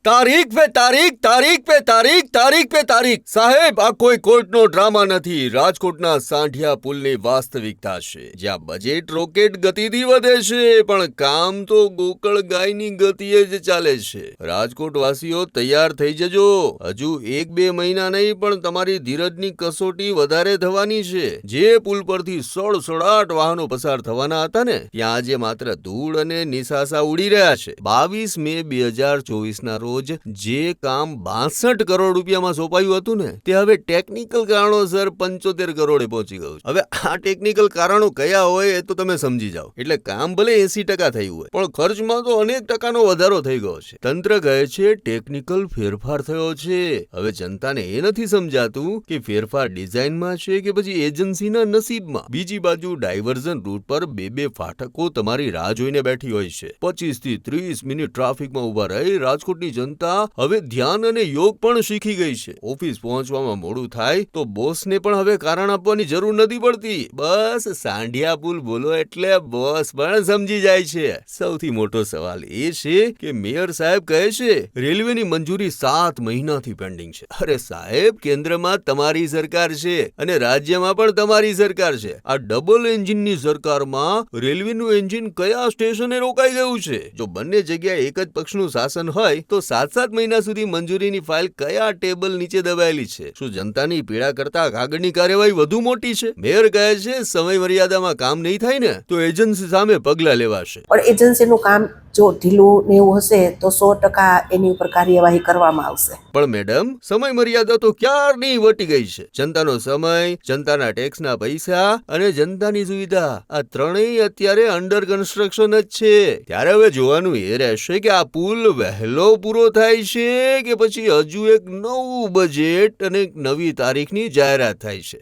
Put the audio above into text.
તારીખ पे તારીખ, તારીખ पे તારીખ, તારીખ पे તારીખ. સાહેબ, આ કોઈ કોર્ટનો ડ્રામા નથી. રાજકોટના સાંઢિયા પુલની વાસ્તવિકતા છે, જ્યાં બજેટ રોકેટ ગતિથી વધે છે, પણ કામ તો ગોકળ ગાયની ગતિએ જ ચાલે છે. રાજકોટવાસીઓ તૈયાર થઈ જજો. હજુ 1-2 મહિના નહીં, પણ તમારી ધીરજની કસોટી વધારે થવાની છે. જે પુલ પરથી સડસડાટ વાહનો પસાર થવાના હતા ને, ત્યાં આજે માત્ર ધૂળ અને નિસાસા ઉડી રહ્યા છે. 22 મે 2024 રોજ જે કામ 62 કરોડ રૂપિયામાં સોંપાયું હતું ને, તે હવે ટેકનિકલ કારણોસર 75 કરોડે પહોંચી ગયું. હવે આ ટેકનિકલ કારણો કયા હોય એ તો તમે સમજી જાઓ. એટલે કામ ભલે 80% થયું હોય, પણ ખર્ચમાં તો અનેક ટકાનો વધારો થઈ ગયો છે. તંત્ર કહે છે ટેકનિકલ ફેરફાર થયો છે. હવે જનતાને એ નથી સમજાતું કે ફેરફાર ડિઝાઇનમાં છે કે પછી એજન્સીના નસીબમાં. બીજી બાજુ ડાયવર્ઝન રૂટ પર 2-2 ફાટકો તમારી રાહ જોઈને બેઠી હોય છે. 25 થી 30 મિનિટ ટ્રાફિકમાં ઉભા રહી રાજકોટની જનતા હવે ધ્યાન અને યોગ પણ શીખી ગઈ છે. ઓફિસ પહોંચવામાં મોડું થાય તો બોસને પણ હવે કારણ આપવાની જરૂર નથી પડતી. બસ સાંઢિયા પુલ બોલો એટલે બોસ પણ સમજી જાય છે. સૌથી મોટો સવાલ એ છે કે મેયર સાહેબ કહે છે રેલવેની મંજૂરી 7 મહિનાથી પેન્ડિંગ છે. અરે સાહેબ, કેન્દ્રમાં તમારી સરકાર છે અને રાજ્યમાં પણ તમારી સરકાર છે. આ ડબલ એન્જિનની સરકારમાં રેલવેનું એન્જિન કયા સ્ટેશને રોકાઈ ગયું છે? જો બંને જગ્યાએ એક જ પક્ષનું શાસન હોય તો 7-7 મહિના સુધી મંજૂરીની ફાઇલ કયા ટેબલ નીચે દબાયેલી છે? શું જનતાની પીડા કરતા કાગળની કાર્યવાહી વધુ મોટી છે? મેયર કહે છે સમય મર્યાદામાં કામ નહીં થાય ને તો એજન્સી સામે પગલાં લેવાશે. પણ એજન્સીનું કામ જો ઢીલું ને એવું હશે તો 100% એની ઉપર કાર્યવાહી કરવામાં આવશે. પણ મેડમ, સમય મર્યાદા તો ક્યારની વટી ગઈ છે. જનતાનો સમય, જનતાના ટેક્સના પૈસા અને જનતાની સુવિધા, આ ત્રણેય અત્યારે અંડર કન્સ્ટ્રક્શન જ છે. ત્યારે હવે જોવાનું એ રહેશે કે આ પુલ વહેલો પૂરો થાય છે કે પછી હજુ એક નવું બજેટ અને નવી તારીખની જાહેરાત થાય છે.